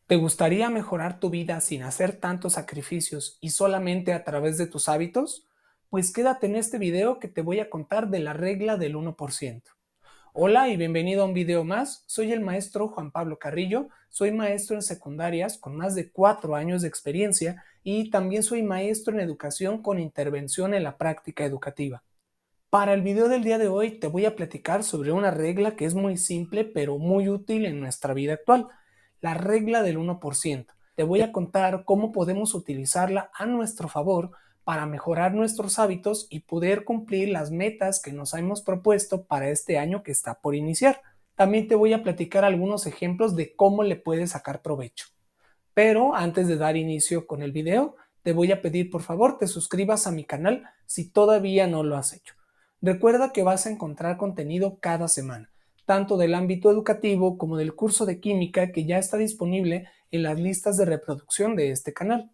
¿Te gustaría mejorar tu vida sin hacer tantos sacrificios y solamente a través de tus hábitos? Pues quédate en este video que te voy a contar de la regla del 1%. Hola y bienvenido a un video más. Soy el maestro Juan Pablo Carrillo. Soy maestro en secundarias con más de 4 años de experiencia y también soy maestro en educación con intervención en la práctica educativa. Para el video del día de hoy te voy a platicar sobre una regla que es muy simple pero muy útil en nuestra vida actual, la regla del 1%. Te voy a contar cómo podemos utilizarla a nuestro favor para mejorar nuestros hábitos y poder cumplir las metas que nos hemos propuesto para este año que está por iniciar. También te voy a platicar algunos ejemplos de cómo le puedes sacar provecho. Pero antes de dar inicio con el video, te voy a pedir por favor te suscribas a mi canal si todavía no lo has hecho. Recuerda que vas a encontrar contenido cada semana, tanto del ámbito educativo como del curso de química que ya está disponible en las listas de reproducción de este canal.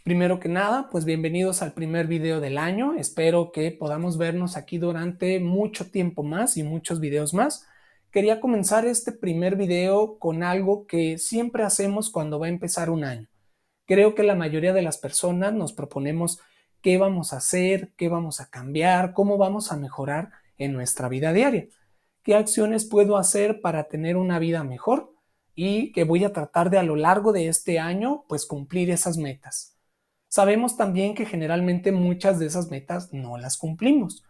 Primero que nada, pues bienvenidos al primer video del año. Espero que podamos vernos aquí durante mucho tiempo más y muchos videos más. Quería comenzar este primer video con algo que siempre hacemos cuando va a empezar un año. Creo que la mayoría de las personas nos proponemos qué vamos a hacer, qué vamos a cambiar, cómo vamos a mejorar en nuestra vida diaria. ¿Qué acciones puedo hacer para tener una vida mejor? Y que voy a tratar de a lo largo de este año pues cumplir esas metas. Sabemos también que generalmente muchas de esas metas no las cumplimos.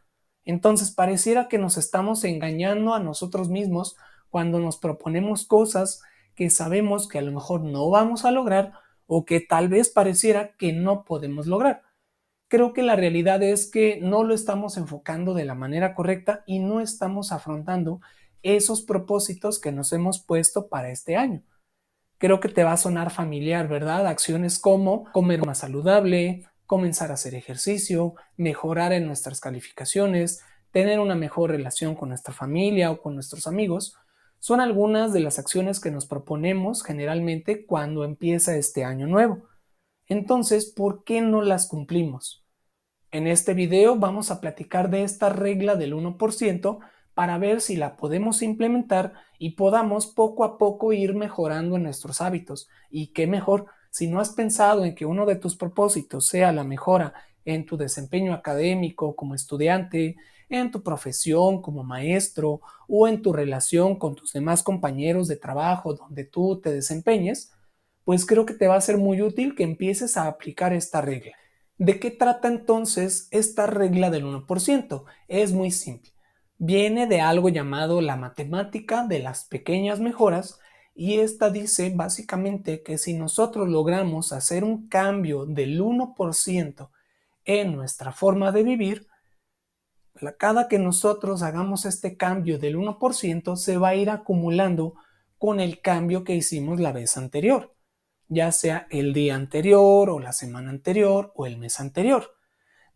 Entonces pareciera que nos estamos engañando a nosotros mismos cuando nos proponemos cosas que sabemos que a lo mejor no vamos a lograr o que tal vez pareciera que no podemos lograr. Creo que la realidad es que no lo estamos enfocando de la manera correcta y no estamos afrontando esos propósitos que nos hemos puesto para este año. Creo que te va a sonar familiar, ¿verdad? Acciones como comer más saludable, comenzar a hacer ejercicio, mejorar en nuestras calificaciones, tener una mejor relación con nuestra familia o con nuestros amigos, son algunas de las acciones que nos proponemos generalmente cuando empieza este año nuevo. Entonces, ¿por qué no las cumplimos? En este video vamos a platicar de esta regla del 1% para ver si la podemos implementar y podamos poco a poco ir mejorando en nuestros hábitos. Y qué mejor si no has pensado en que uno de tus propósitos sea la mejora en tu desempeño académico como estudiante, en tu profesión como maestro o en tu relación con tus demás compañeros de trabajo donde tú te desempeñes, pues creo que te va a ser muy útil que empieces a aplicar esta regla. ¿De qué trata entonces esta regla del 1%? Es muy simple. Viene de algo llamado la matemática de las pequeñas mejoras y esta dice básicamente que si nosotros logramos hacer un cambio del 1% en nuestra forma de vivir, cada que nosotros hagamos este cambio del 1% se va a ir acumulando con el cambio que hicimos la vez anterior, ya sea el día anterior o la semana anterior o el mes anterior.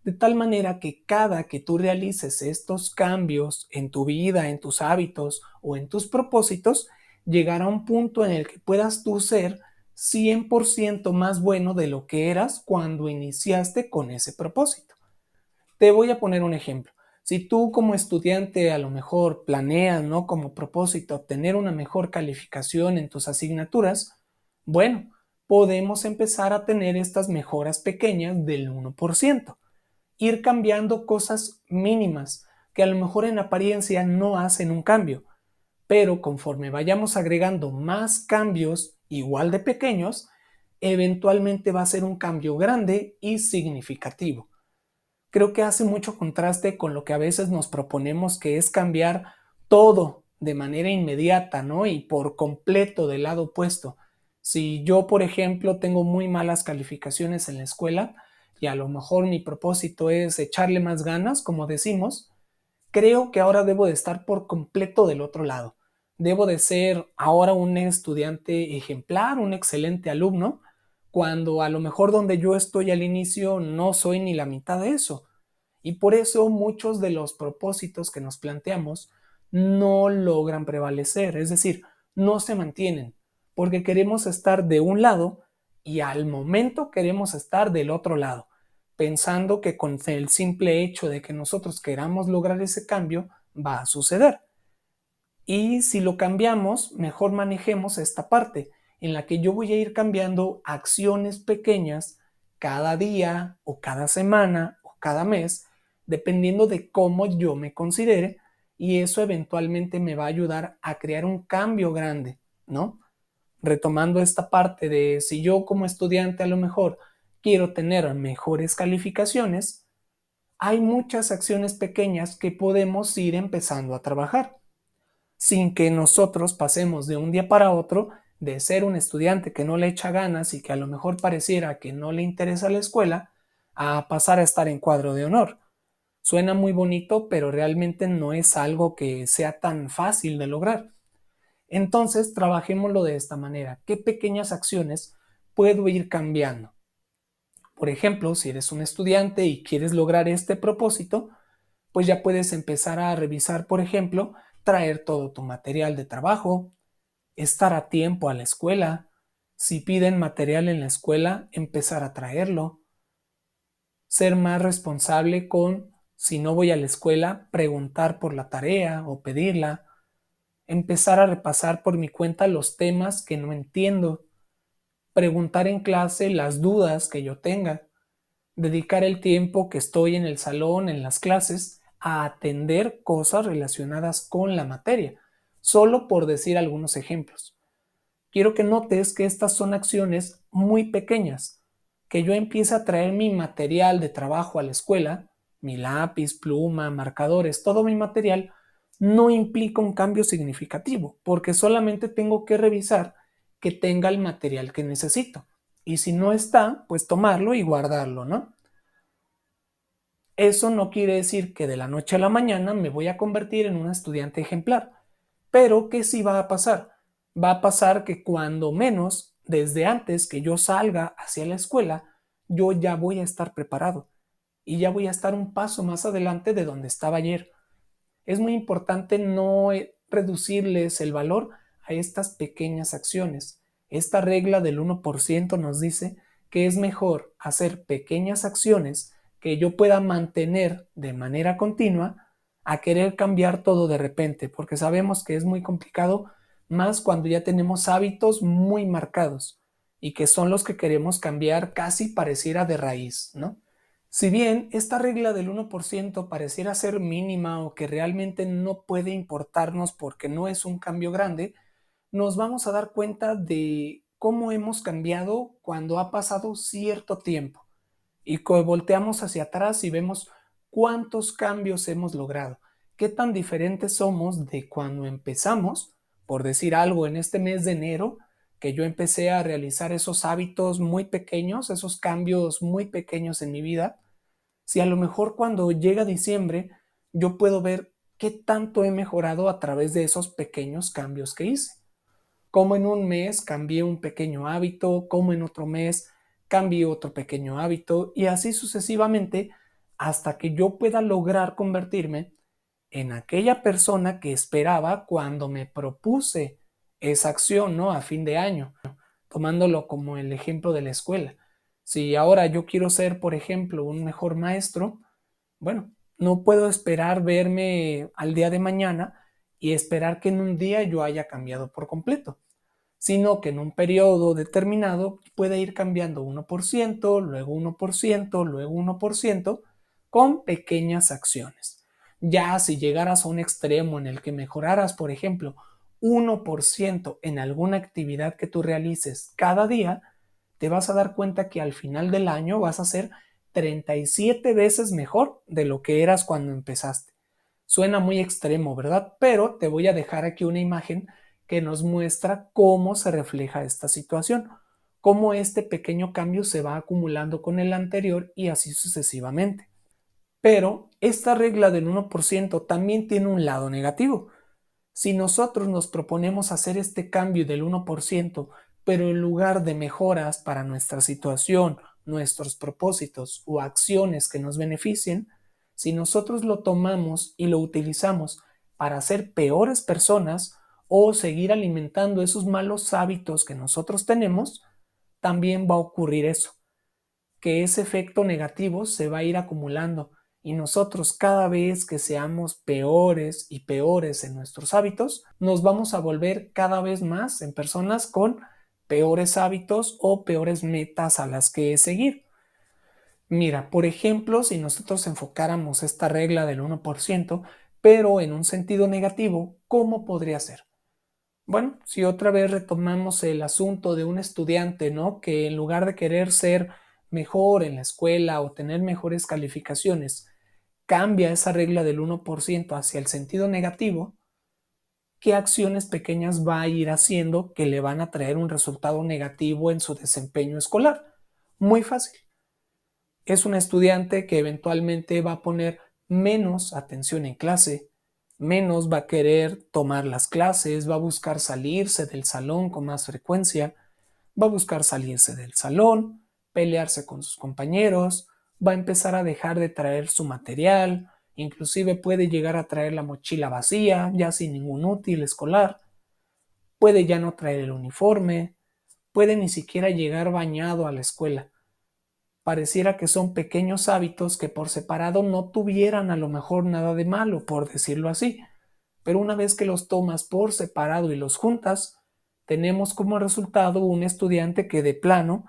De tal manera que cada que tú realices estos cambios en tu vida, en tus hábitos o en tus propósitos, llegará un punto en el que puedas tú ser 100% más bueno de lo que eras cuando iniciaste con ese propósito. Te voy a poner un ejemplo. Si tú como estudiante a lo mejor planeas, ¿no? Como propósito obtener una mejor calificación en tus asignaturas, bueno, podemos empezar a tener estas mejoras pequeñas del 1%. Ir cambiando cosas mínimas que a lo mejor en apariencia no hacen un cambio, pero conforme vayamos agregando más cambios igual de pequeños, eventualmente va a ser un cambio grande y significativo. Creo que hace mucho contraste con lo que a veces nos proponemos, que es cambiar todo de manera inmediata, ¿no? Y por completo del lado opuesto. Si yo, por ejemplo, tengo muy malas calificaciones en la escuela y a lo mejor mi propósito es echarle más ganas, como decimos, creo que ahora debo de estar por completo del otro lado. Debo de ser ahora un estudiante ejemplar, un excelente alumno, cuando a lo mejor donde yo estoy al inicio no soy ni la mitad de eso. Y por eso muchos de los propósitos que nos planteamos no logran prevalecer, es decir, no se mantienen, porque queremos estar de un lado y al momento queremos estar del otro lado, pensando que con el simple hecho de que nosotros queramos lograr ese cambio va a suceder. Y si lo cambiamos, mejor manejemos esta parte en la que yo voy a ir cambiando acciones pequeñas cada día o cada semana o cada mes, dependiendo de cómo yo me considere, y eso eventualmente me va a ayudar a crear un cambio grande, ¿no? Retomando esta parte de si yo como estudiante a lo mejor quiero tener mejores calificaciones, hay muchas acciones pequeñas que podemos ir empezando a trabajar sin que nosotros pasemos de un día para otro de ser un estudiante que no le echa ganas y que a lo mejor pareciera que no le interesa la escuela a pasar a estar en cuadro de honor. Suena muy bonito, pero realmente no es algo que sea tan fácil de lograr. Entonces, trabajémoslo de esta manera. ¿Qué pequeñas acciones puedo ir cambiando? Por ejemplo, si eres un estudiante y quieres lograr este propósito, pues ya puedes empezar a revisar, por ejemplo, traer todo tu material de trabajo, estar a tiempo a la escuela, si piden material en la escuela, empezar a traerlo, ser más responsable con, si no voy a la escuela, preguntar por la tarea o pedirla, empezar a repasar por mi cuenta los temas que no entiendo, preguntar en clase las dudas que yo tenga, dedicar el tiempo que estoy en el salón, en las clases, a atender cosas relacionadas con la materia, solo por decir algunos ejemplos. Quiero que notes que estas son acciones muy pequeñas, que yo empiece a traer mi material de trabajo a la escuela, mi lápiz, pluma, marcadores, todo mi material, no implica un cambio significativo, porque solamente tengo que revisar que tenga el material que necesito. Y si no está, pues tomarlo y guardarlo, ¿no? Eso no quiere decir que de la noche a la mañana me voy a convertir en un estudiante ejemplar, pero ¿qué sí va a pasar? Va a pasar que cuando menos, desde antes que yo salga hacia la escuela, yo ya voy a estar preparado y ya voy a estar un paso más adelante de donde estaba ayer. Es muy importante no reducirles el valor a estas pequeñas acciones. Esta regla del 1% nos dice que es mejor hacer pequeñas acciones que yo pueda mantener de manera continua a querer cambiar todo de repente, porque sabemos que es muy complicado, más cuando ya tenemos hábitos muy marcados y que son los que queremos cambiar casi pareciera de raíz, ¿no? Si bien esta regla del 1% pareciera ser mínima o que realmente no puede importarnos porque no es un cambio grande, nos vamos a dar cuenta de cómo hemos cambiado cuando ha pasado cierto tiempo y volteamos hacia atrás y vemos cuántos cambios hemos logrado, qué tan diferentes somos de cuando empezamos, por decir algo, en este mes de enero, que yo empecé a realizar esos hábitos muy pequeños, esos cambios muy pequeños en mi vida. Si a lo mejor cuando llega diciembre yo puedo ver qué tanto he mejorado a través de esos pequeños cambios que hice. Como en un mes cambié un pequeño hábito, como en otro mes cambié otro pequeño hábito y así sucesivamente hasta que yo pueda lograr convertirme en aquella persona que esperaba cuando me propuse esa acción, ¿no? A fin de año, tomándolo como el ejemplo de la escuela. Si ahora yo quiero ser, por ejemplo, un mejor maestro, bueno, no puedo esperar verme al día de mañana y esperar que en un día yo haya cambiado por completo, sino que en un periodo determinado puede ir cambiando 1%, luego 1%, luego 1%, con pequeñas acciones. Ya si llegaras a un extremo en el que mejoraras, por ejemplo, 1% en alguna actividad que tú realices cada día, te vas a dar cuenta que al final del año vas a ser 37 veces mejor de lo que eras cuando empezaste. Suena muy extremo, ¿verdad? Pero te voy a dejar aquí una imagen que nos muestra cómo se refleja esta situación, cómo este pequeño cambio se va acumulando con el anterior y así sucesivamente. Pero esta regla del 1% también tiene un lado negativo. Si nosotros nos proponemos hacer este cambio del 1%, pero en lugar de mejoras para nuestra situación, nuestros propósitos o acciones que nos beneficien, si nosotros lo tomamos y lo utilizamos para ser peores personas o seguir alimentando esos malos hábitos que nosotros tenemos, también va a ocurrir eso, que ese efecto negativo se va a ir acumulando y nosotros cada vez que seamos peores y peores en nuestros hábitos, nos vamos a volver cada vez más en personas con peores hábitos o peores metas a las que seguir. Mira, por ejemplo, si nosotros enfocáramos esta regla del 1%, pero en un sentido negativo, ¿cómo podría ser? Bueno, si otra vez retomamos el asunto de un estudiante, ¿no? Que en lugar de querer ser mejor en la escuela o tener mejores calificaciones, cambia esa regla del 1% hacia el sentido negativo, ¿qué acciones pequeñas va a ir haciendo que le van a traer un resultado negativo en su desempeño escolar? Muy fácil. Es un estudiante que eventualmente va a poner menos atención en clase, menos va a querer tomar las clases, va a buscar salirse del salón con más frecuencia, va a buscar salirse del salón, pelearse con sus compañeros, va a empezar a dejar de traer su material, inclusive puede llegar a traer la mochila vacía, ya sin ningún útil escolar, puede ya no traer el uniforme, puede ni siquiera llegar bañado a la escuela. Pareciera que son pequeños hábitos que por separado no tuvieran a lo mejor nada de malo, por decirlo así, pero una vez que los tomas por separado y los juntas, tenemos como resultado un estudiante que de plano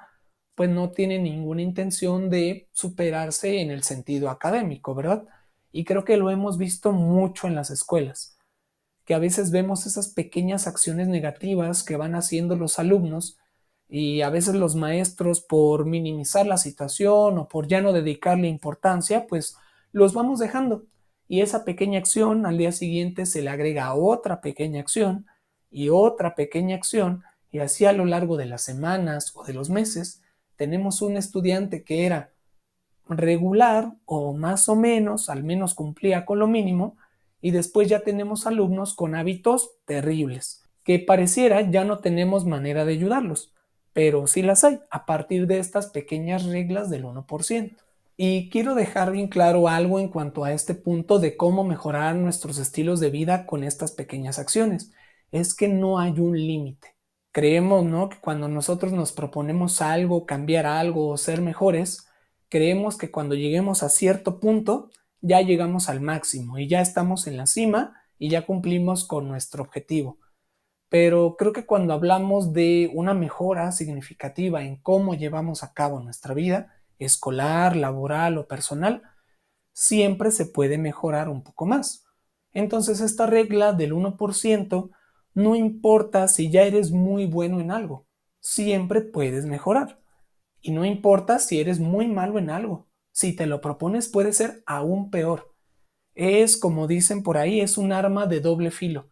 pues no tiene ninguna intención de superarse en el sentido académico, ¿verdad? Y creo que lo hemos visto mucho en las escuelas, que a veces vemos esas pequeñas acciones negativas que van haciendo los alumnos y a veces los maestros por minimizar la situación o por ya no dedicarle importancia, pues los vamos dejando. Y esa pequeña acción al día siguiente se le agrega otra pequeña acción y otra pequeña acción y así a lo largo de las semanas o de los meses tenemos un estudiante que era regular o más o menos, al menos cumplía con lo mínimo, y después ya tenemos alumnos con hábitos terribles, que pareciera ya no tenemos manera de ayudarlos, pero sí las hay a partir de estas pequeñas reglas del 1%. Y quiero dejar bien claro algo en cuanto a este punto de cómo mejorar nuestros estilos de vida con estas pequeñas acciones. Es que no hay un límite. Creemos, ¿no? Que cuando nosotros nos proponemos algo, cambiar algo o ser mejores, creemos que cuando lleguemos a cierto punto ya llegamos al máximo y ya estamos en la cima y ya cumplimos con nuestro objetivo. Pero creo que cuando hablamos de una mejora significativa en cómo llevamos a cabo nuestra vida, escolar, laboral o personal, siempre se puede mejorar un poco más. Entonces esta regla del 1% no importa si ya eres muy bueno en algo, siempre puedes mejorar. Y no importa si eres muy malo en algo, si te lo propones puede ser aún peor. Es, como dicen por ahí, es un arma de doble filo.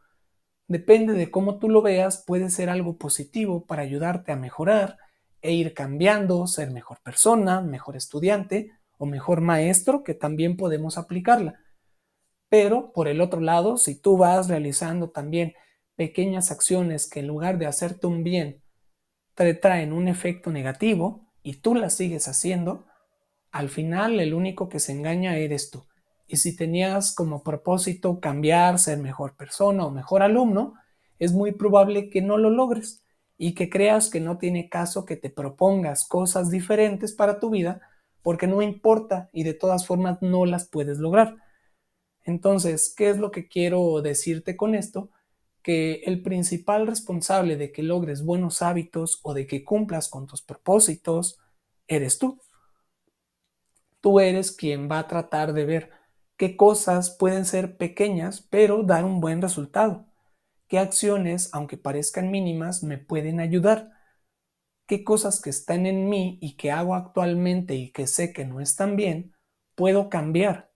Depende de cómo tú lo veas, puede ser algo positivo para ayudarte a mejorar e ir cambiando, ser mejor persona, mejor estudiante o mejor maestro, que también podemos aplicarla. Pero por el otro lado, si tú vas realizando también pequeñas acciones que en lugar de hacerte un bien, te traen un efecto negativo y tú las sigues haciendo, al final el único que se engaña eres tú. Y si tenías como propósito cambiar, ser mejor persona o mejor alumno, es muy probable que no lo logres y que creas que no tiene caso que te propongas cosas diferentes para tu vida porque no importa y de todas formas no las puedes lograr. Entonces, ¿qué es lo que quiero decirte con esto? Que el principal responsable de que logres buenos hábitos o de que cumplas con tus propósitos eres tú. Tú eres quien va a tratar de ver qué cosas pueden ser pequeñas, pero dar un buen resultado. ¿Qué acciones, aunque parezcan mínimas, me pueden ayudar? ¿Qué cosas que están en mí y que hago actualmente y que sé que no están bien, puedo cambiar?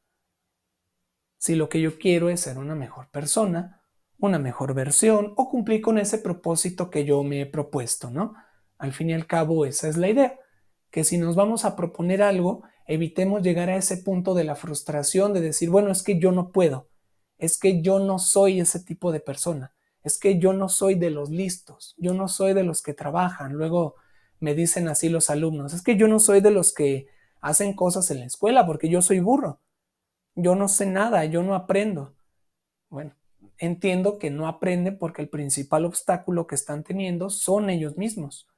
Si lo que yo quiero es ser una mejor persona, una mejor versión o cumplir con ese propósito que yo me he propuesto, ¿no? Al fin y al cabo, esa es la idea, que si nos vamos a proponer algo, evitemos llegar a ese punto de la frustración de decir, bueno, es que yo no puedo, es que yo no soy ese tipo de persona, es que yo no soy de los listos, yo no soy de los que trabajan. Luego me dicen así los alumnos, es que yo no soy de los que hacen cosas en la escuela porque yo soy burro. Yo no sé nada, yo no aprendo. Bueno, entiendo que no aprenden porque el principal obstáculo que están teniendo son ellos mismos.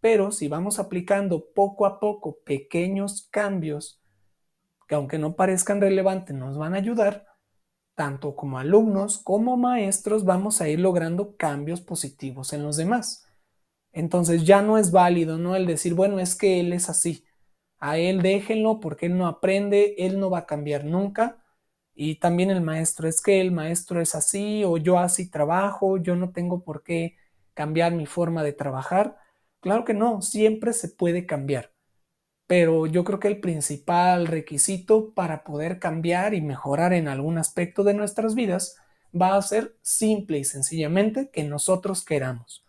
Pero si vamos aplicando poco a poco pequeños cambios que aunque no parezcan relevantes nos van a ayudar, tanto como alumnos como maestros vamos a ir logrando cambios positivos en los demás. Entonces ya no es válido, ¿no? El decir, bueno, es que él es así. A él déjenlo porque él no aprende, él no va a cambiar nunca. Y también el maestro, es que el maestro es así o yo así trabajo, yo no tengo por qué cambiar mi forma de trabajar. Claro que no, siempre se puede cambiar, pero yo creo que el principal requisito para poder cambiar y mejorar en algún aspecto de nuestras vidas va a ser simple y sencillamente que nosotros queramos,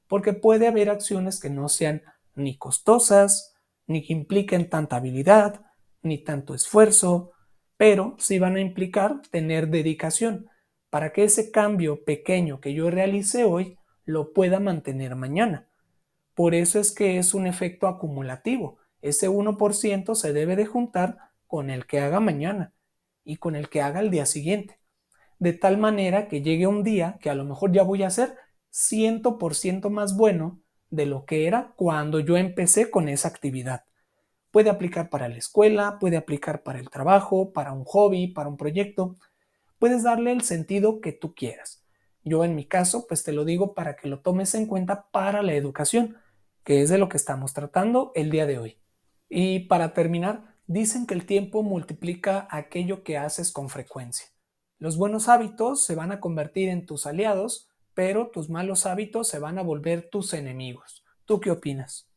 porque puede haber acciones que no sean ni costosas, ni que impliquen tanta habilidad, ni tanto esfuerzo, pero sí van a implicar tener dedicación para que ese cambio pequeño que yo realice hoy lo pueda mantener mañana. Por eso es que es un efecto acumulativo. Ese 1% se debe de juntar con el que haga mañana y con el que haga el día siguiente. De tal manera que llegue un día que a lo mejor ya voy a ser 100% más bueno de lo que era cuando yo empecé con esa actividad. Puede aplicar para la escuela, puede aplicar para el trabajo, para un hobby, para un proyecto. Puedes darle el sentido que tú quieras. Yo en mi caso, pues te lo digo para que lo tomes en cuenta para la educación, que es de lo que estamos tratando el día de hoy. Y para terminar, dicen que el tiempo multiplica aquello que haces con frecuencia. Los buenos hábitos se van a convertir en tus aliados, pero tus malos hábitos se van a volver tus enemigos. ¿Tú qué opinas?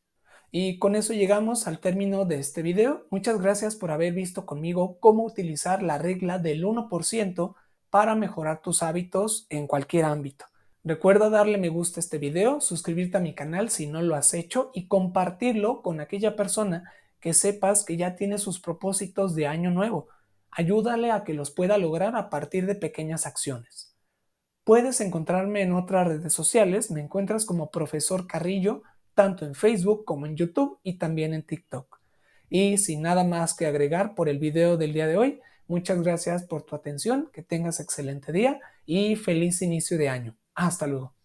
Y con eso llegamos al término de este video. Muchas gracias por haber visto conmigo cómo utilizar la regla del 1% para mejorar tus hábitos en cualquier ámbito. Recuerda darle me gusta a este video, suscribirte a mi canal si no lo has hecho y compartirlo con aquella persona que sepas que ya tiene sus propósitos de año nuevo. Ayúdale a que los pueda lograr a partir de pequeñas acciones. Puedes encontrarme en otras redes sociales, me encuentras como Profesor Carrillo, tanto en Facebook como en YouTube y también en TikTok. Y sin nada más que agregar por el video del día de hoy, muchas gracias por tu atención, que tengas excelente día y feliz inicio de año. Hasta luego.